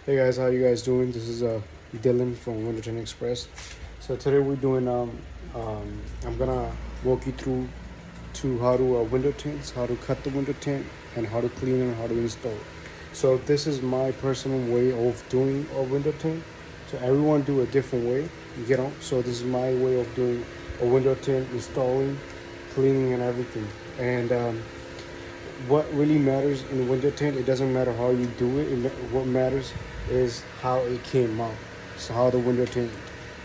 Hey guys, how you guys doing? This is Dylan from WINDOW TINT Express. So today we're doing I'm gonna walk you through to how to window tints, how to cut the window tint, and how to clean and how to install. So this is my personal way of doing a window tint. So everyone do a different way, you know. So this is my way of doing a window tint, installing, cleaning, and everything. And what really matters in window tint, it doesn't matter how you do it. What matters is how it came out. So how the window tint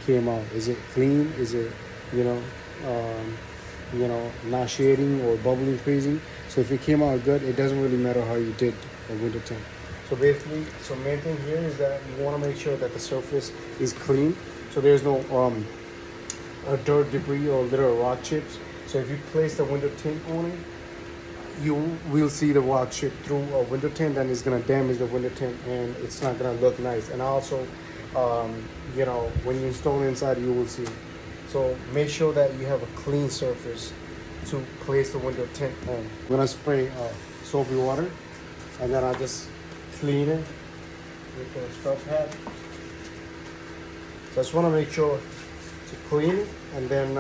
came out. Is it clean? Is it, you know, um, not shading or bubbling crazy? So if it came out good, it doesn't really matter how you did a window tint. So basically, so main thing here is that you want to make sure that the surface is clean. So there's no dirt, debris, or little rock chips. So if you place the window tint on it, you will see the rock chip through a window tint, and it's gonna damage the window tint, and it's not gonna look nice. And also, when you install it inside, you will see. So make sure that you have a clean surface to place the window tint on. I'm gonna spray soapy water, and then I just clean it with a scrub pad. So I just want to make sure to clean it, and then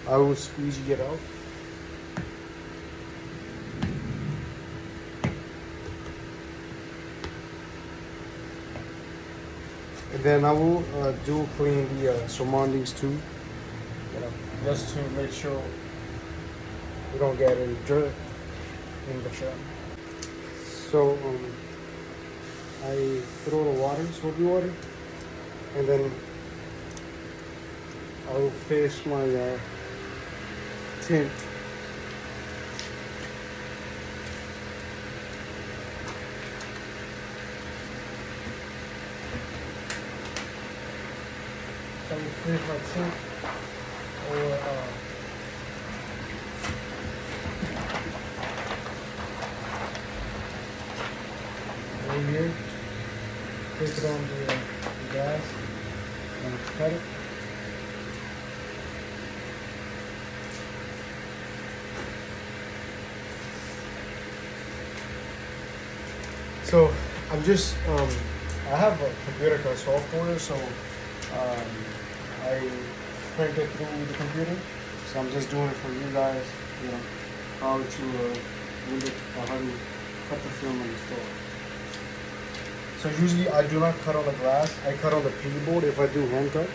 I will squeegee it out. And then I will do clean the surroundings too, just to make sure we don't get any dirt in the film. So I throw the water, soapy water, and then I will finish my tint. So I will finish my tint or over here. Place it on the gas and cut it. So I'm just I have a computer called software, so I print it through the computer. So I'm just doing it for you guys, how to how to cut the film and install. So usually I do not cut on the glass. I cut on the PD board if I do hand cut.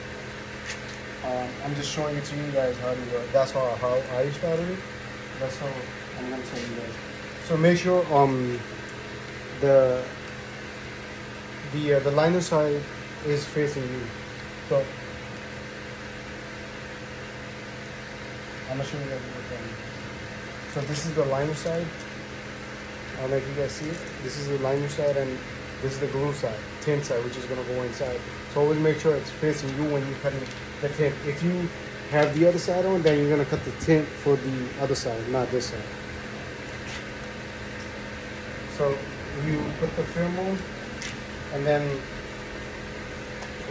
I'm just showing it to you guys how to. That's how I started it. That's how I'm gonna tell you guys. So make sure the liner side is facing you. So I'm gonna show you guys what that is. So this is the liner side. I don't know if you guys see it. This is the liner side, and this is the glue side, tint side, which is gonna go inside. So always make sure it's facing you when you're cutting the tint. If you have the other side on, then you're gonna cut the tint for the other side, not this side. So you put the film on, and then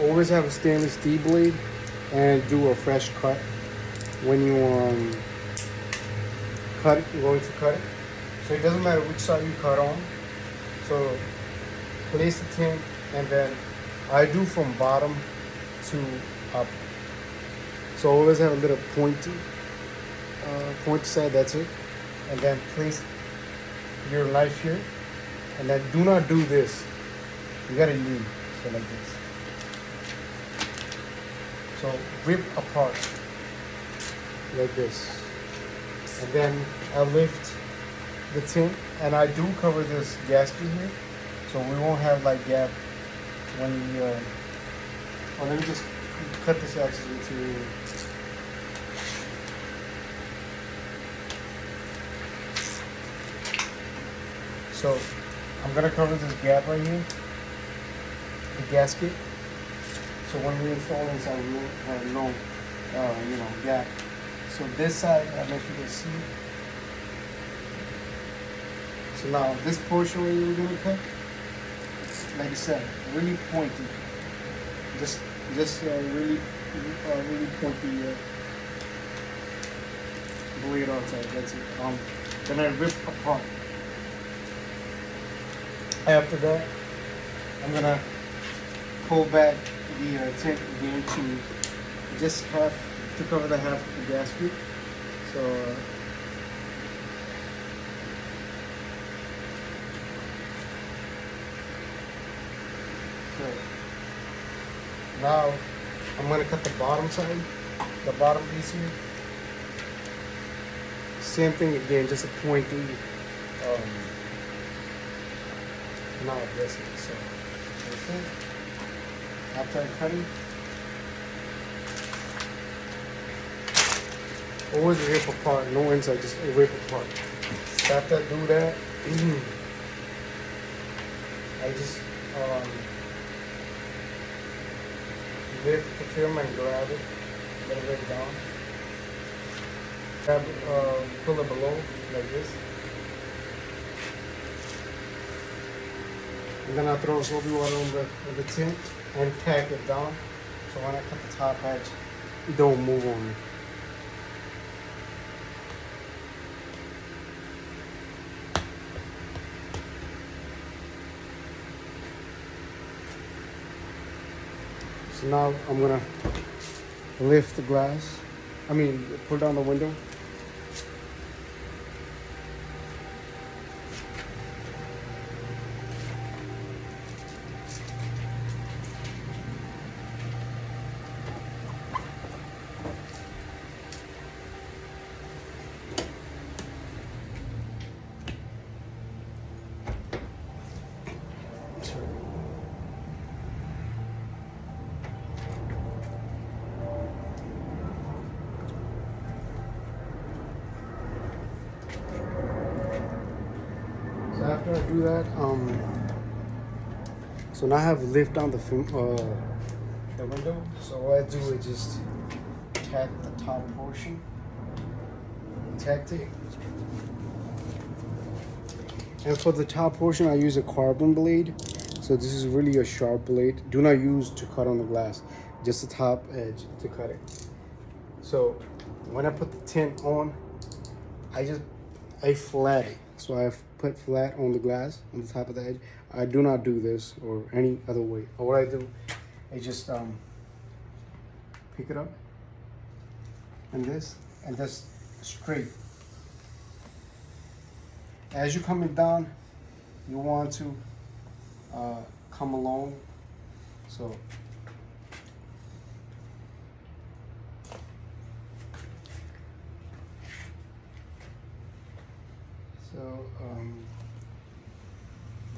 always have a stainless steel blade and do a fresh cut when you cut it. You're going to cut it, so it doesn't matter which side you cut on. So place the tint, and then I do from bottom to up. So always have a little pointy side. That's it, and then place your knife here, and then do not do this. You gotta lean, so like this. So rip apart like this, and then I lift the tint, and I do cover this gasket here, so we won't have like gap when we. Oh, let me just cut this actually to. So I'm gonna cover this gap right here, the gasket. So when we install inside, we won't have no, gap. So this side, I don't know if you can see. So now this portion where we're gonna cut, like I said, really pointy. Just really pointy blade outside. That's it. Then I rip apart. After that, I'm gonna pull back the tint again to just half, to cover the half of the gasket. So now I'm gonna cut the bottom side, the bottom piece here. Same thing again, just a pointy, not this. So that's it. After I cut it, always rip apart, no inside, just rip apart. After I do that, I just lift the film and grab it, let it right down. Grab, pull it below like this. And then I throw soapy water on the tint and tack it down. So when I cut the top edge, it don't move on me. So now I'm gonna lift the glass. Pull down the window. So after I do that, so now I have lift down the window. So what I do is just tack the top portion, tack it. And for the top portion, I use a carbon blade. So this is really a sharp blade. Do not use to cut on the glass, just the top edge to cut it. So when I put the tint on, I flat it. So I put flat on the glass on the top of the edge. I do not do this or any other way. Or what I do is just pick it up and just straight. As you're coming down, you want to come along. So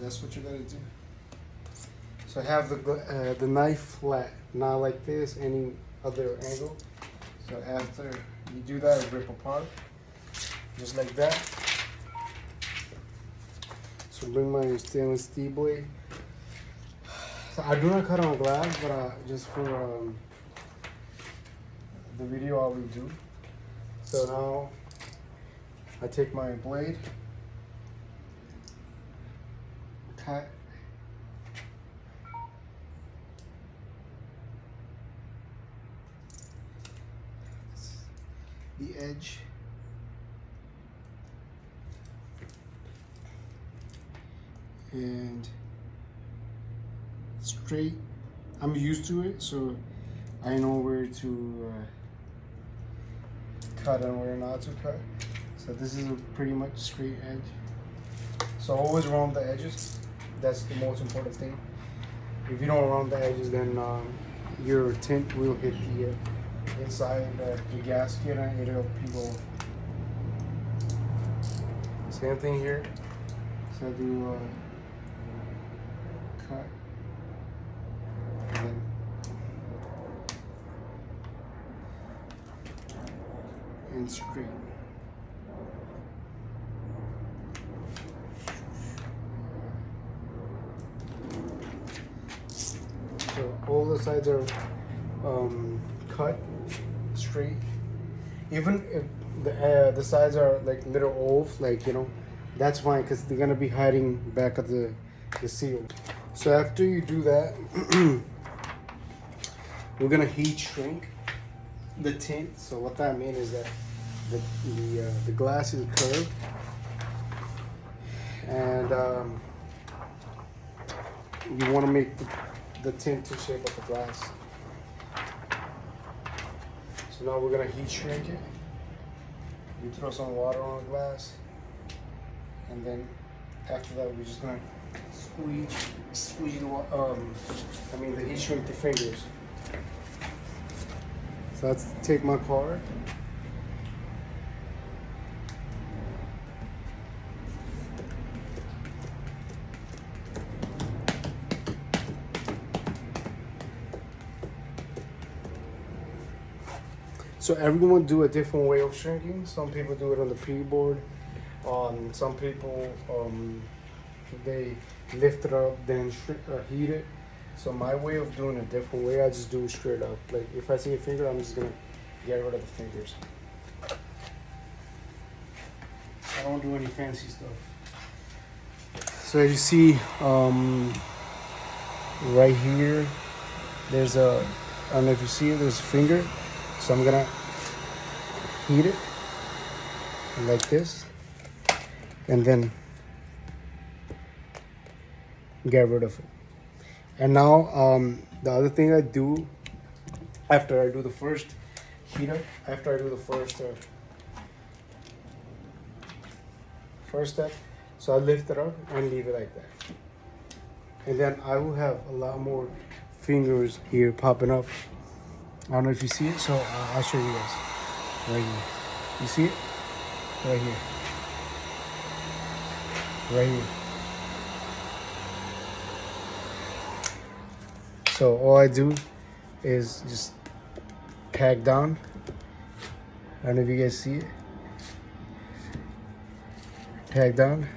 that's what you gotta do. So have the knife flat, not like this, any other angle. So after you do that, rip apart, just like that. So bring my stainless steel blade. So I do not cut on glass, but just for the video I will do. So now I take my blade, cut, the edge, and straight. I'm used to it, so I know where to cut and where not to cut. So this is a pretty much straight edge. So always round the edges. That's the most important thing. If you don't round the edges, then your tint will hit the inside the gasket and it'll peel. Same thing here. So I do cut and then and straight. So all the sides are cut straight. Even if the sides are like little off, like, you know, that's fine because they're gonna be hiding back of the seal. So after you do that, we're gonna heat shrink the tint. So what that means is that the glass is curved, and you want to make the tint to shape of the glass. So now we're gonna heat shrink it. You throw some water on the glass, and then after that we're just gonna squeeze the heat shrink the fingers. So let's take my card. So everyone do a different way of shrinking. Some people do it on the pre-board. Some people they lift it up, then heat it. So my way of doing a different way, I just do it straight up. Like if I see a finger, I'm just gonna get rid of the fingers. I don't do any fancy stuff. So as you see, right here, there's I don't know if you see it, there's a finger. So I'm gonna heat it like this, and then get rid of it. And now the other thing I do after I do the first heat up, after I do the first step, so I lift it up and leave it like that. And then I will have a lot more fingers here popping up. I don't know if you see it, so I'll show you guys. Right here. You see it? Right here. Right here. So all I do is just tag down. I don't know if you guys see it. Tag down.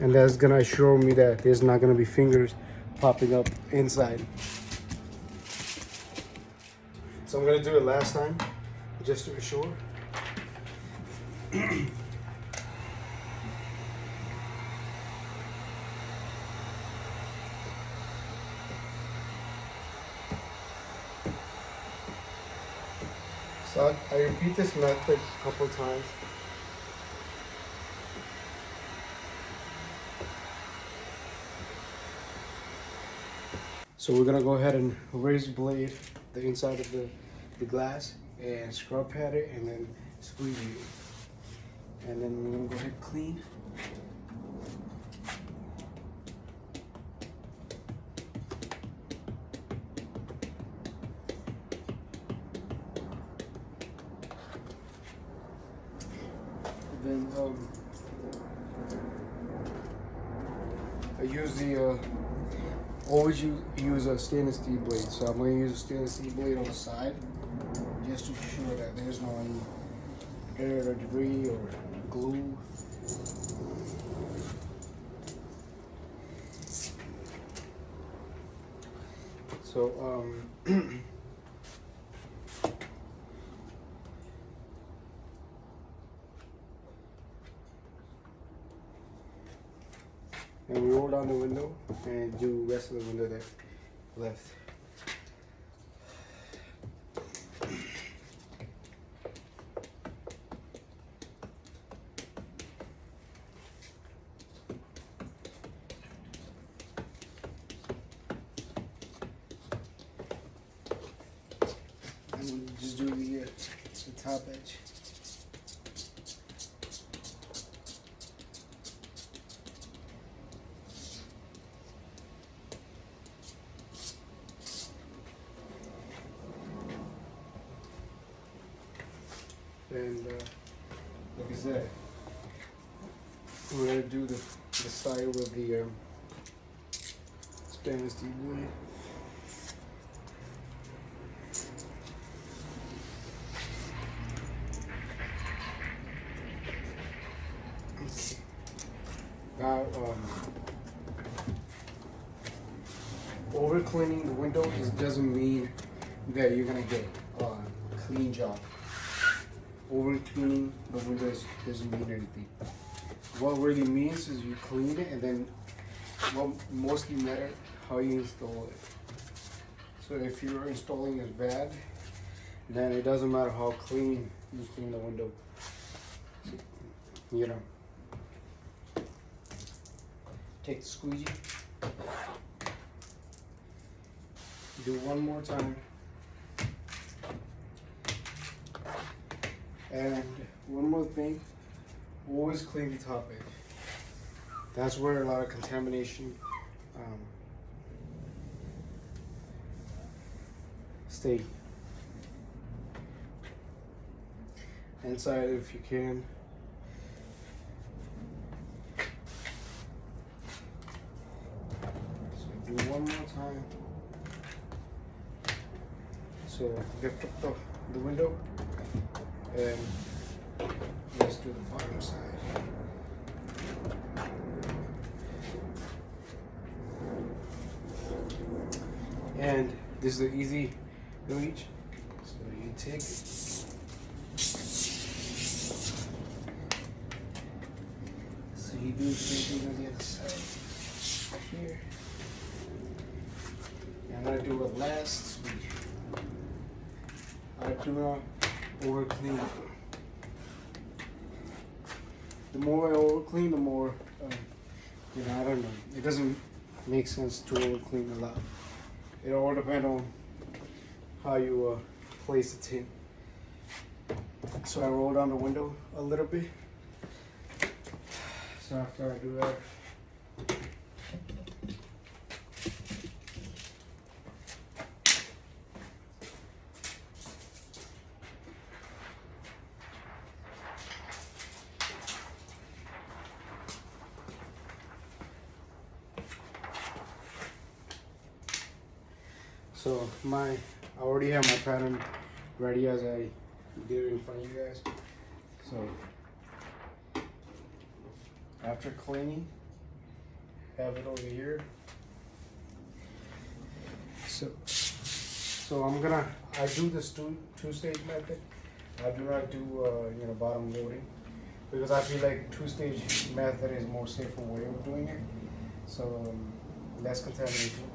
And that's gonna assure me that there's not gonna be fingers popping up inside. So I'm gonna do it last time, just to assure. So I repeat this method a couple times. So we're gonna go ahead and raise the blade, the inside of the glass, and scrub pat it, and then squeeze it. And then we're gonna go ahead and clean. Then I use always use a stainless steel blade. So I'm going to use a stainless steel blade on the side, just to ensure that there's no any dirt or debris or glue. So and we roll down the window and do the rest of the window that left. And we'll just do the top edge. And like I said, we're gonna do the side with the stainless steel blade. Now, over cleaning the window doesn't mean that you're gonna get a clean job. Over cleaning the windows doesn't mean anything. What really means is you clean it, and then what mostly matters how you install it. So if your installing is bad, then it doesn't matter how clean you clean the window. You know, take the squeegee Do one more time. And one more thing, always clean the top edge. That's where a lot of contamination stay. Inside if you can. So do one more time. So lift up the window and let's do the bottom side. And this is the easy reach. So you take it. So you do the same thing on the other side. Here. And I'm gonna do a last sweep. I do not over clean. The more I over clean, the more, I don't know. It doesn't make sense to over clean a lot. It all depends on how you place the tint. So I roll down the window a little bit. So after I do that, so I already have my pattern ready as I did it in front of you guys. So after cleaning, have it over here. So I do this two-stage method. I do not do bottom loading because I feel like two-stage method is more safer way of doing it. So less contamination.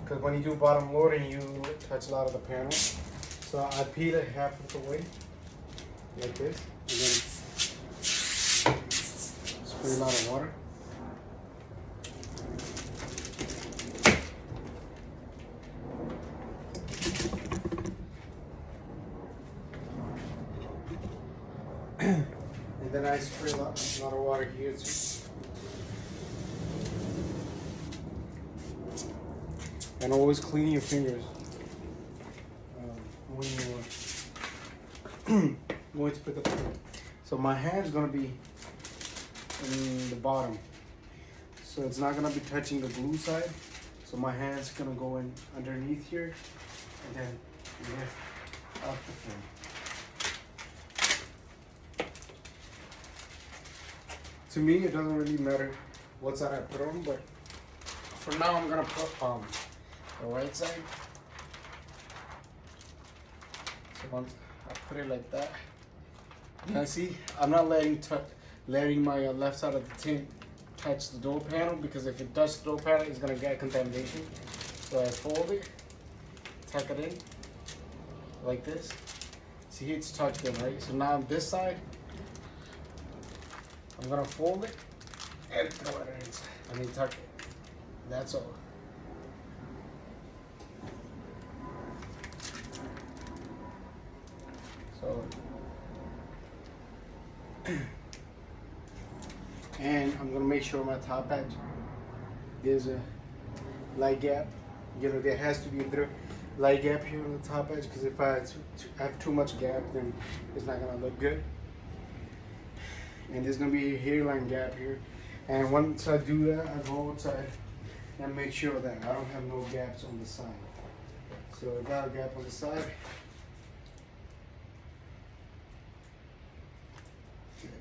Because when you do bottom loading, you touch a lot of the panel. So I peel it half of the way, like this, and then spray a lot of water. And then I spray a lot of water here too. And always clean your fingers when you're going to put the paint. So my hand's gonna be in the bottom, so it's not gonna be touching the glue side. So my hand's gonna go in underneath here, and then lift up the film. To me, it doesn't really matter what side I put on, but for now, I'm gonna put the right side. So once I put it like that, now see, I'm not letting my left side of the tint touch the door panel, because if it touches the door panel, it's gonna get contamination. So I fold it, tuck it in, like this. See, it's tucked in, right? So now on this side, I'm gonna fold it and throw it inside. I mean, tuck it. That's all. So, and I'm gonna make sure my top edge there's a light gap. There has to be a light gap here on the top edge, because if I have too much gap, then it's not gonna look good. And there's gonna be a hairline gap here. And once I do that, I go outside and make sure that I don't have no gaps on the side. So I got a gap on the side. Good.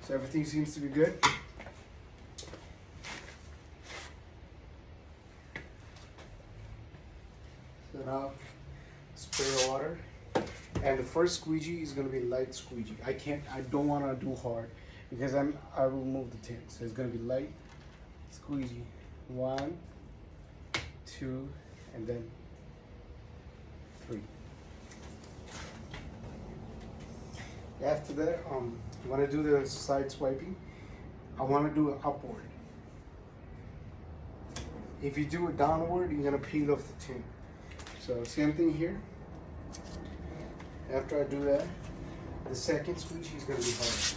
So everything seems to be good. So now spray water. And the first squeegee is gonna be light squeegee. I don't wanna do hard, because I will remove the tint. So it's gonna be light squeegee. 1, 2, and then 3. After that, when I do the side swiping, I wanna do it upward. If you do it downward, you're gonna peel off the tint. So same thing here. After I do that, the second squeegee is gonna be hard.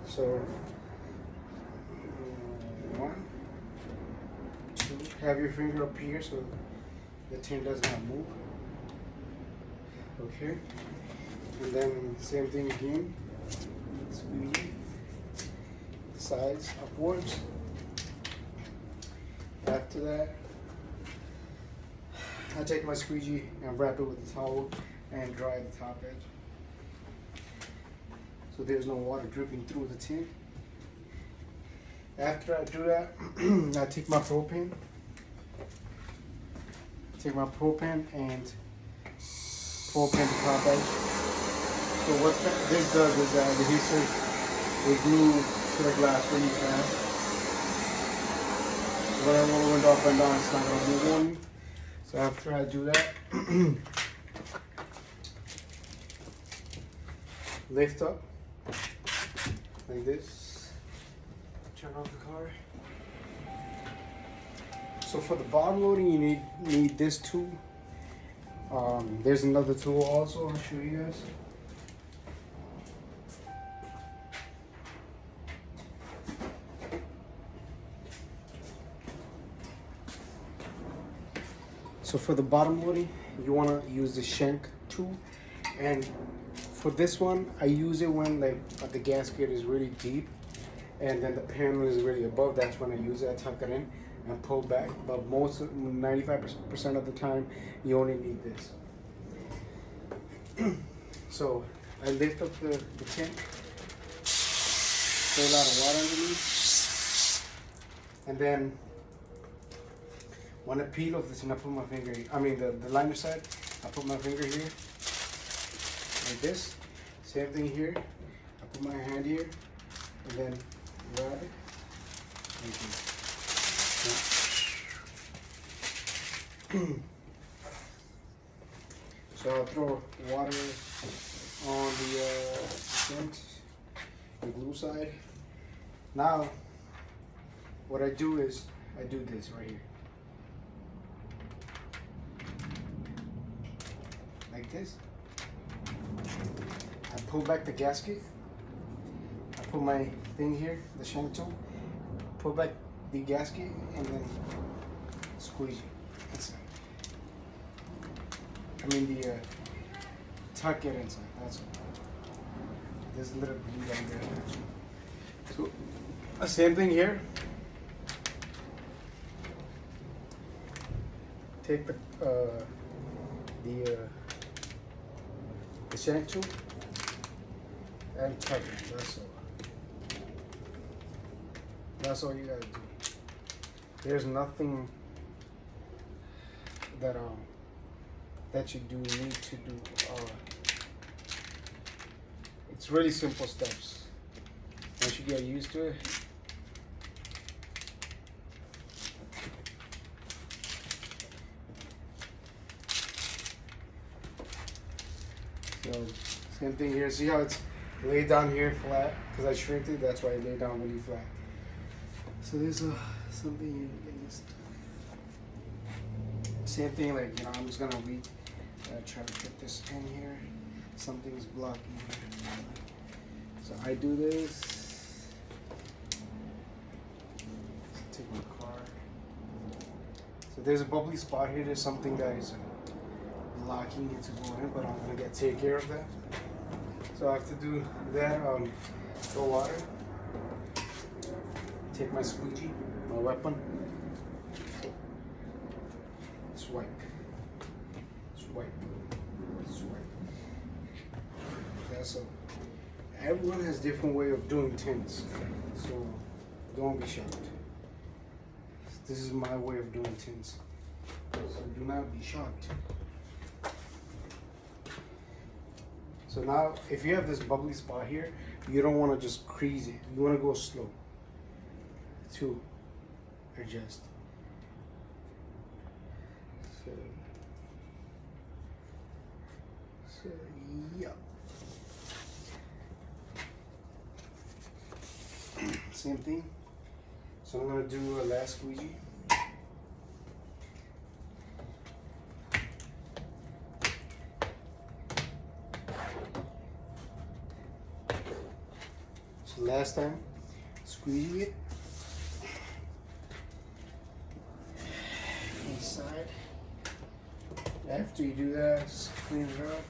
So 1, 2. Have your finger up here so the tint does not move. Okay. And then same thing again. Squeegee. Sides upwards. After that, I take my squeegee and wrap it with a towel and dry the top edge, so there's no water dripping through the tint. After I do that, I take my propane. And propane the top edge. So what this does is that the adhesive will glue to the glass really fast. When I roll the window up and down, it's not gonna move on me. So after I do that, lift up like this. Turn off the car. So for the bottom loading, you need this tool. There's another tool also. I'll show you guys. So for the bottom loading, you want to use the shank tool, and for this one, I use it when like the gasket is really deep, and then the panel is really above. That's when I use it. I tuck it in and pull back. But 95% of the time, you only need this. So I lift up the tint, throw a lot of water underneath, and then when I peel off this, and I put my finger, the liner side, I put my finger here, like this. Same thing here. I put my hand here, and then grab it, like this. So I'll throw water on the tint, the glue side. Now, what I do is, I do this right here. Like this. I pull back the gasket. I put my thing here, the shank tool. Pull back the gasket and then squeeze it inside. Tuck it inside. That's all. There's a little glue down there. So same thing here. Take the shank tool and tuck it. That's all. That's all you gotta do. There's nothing that you do need to do. It's really simple steps. Once you get used to it, so same thing here. See how it's laid down here flat? Because I shrinked it, that's why I laid down really flat. So there's something here like this. Same thing, like, I'm just gonna try to put this in here. Something's blocking here. So I do this. Take my card. So there's a bubbly spot here. There's something that is blocking it to go in, but I'm gonna take care of that. So I have to do that. Throw water. Take my squeegee, my weapon. Swipe. Swipe. Swipe. That's all. Everyone has different way of doing tints, so don't be shocked. This is my way of doing tints, so do not be shocked. So now, if you have this bubbly spot here, you don't want to just crease it. You want to go slow to adjust. So yeah. Same thing. So I'm gonna do a last squeegee. last time, squeezing it inside. After you do that, just clean it up.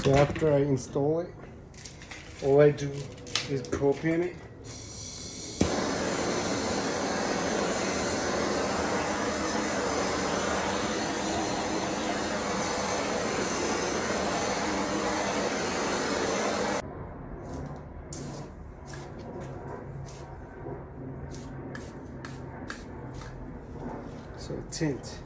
So after I install it, all I do is propane it. So tint.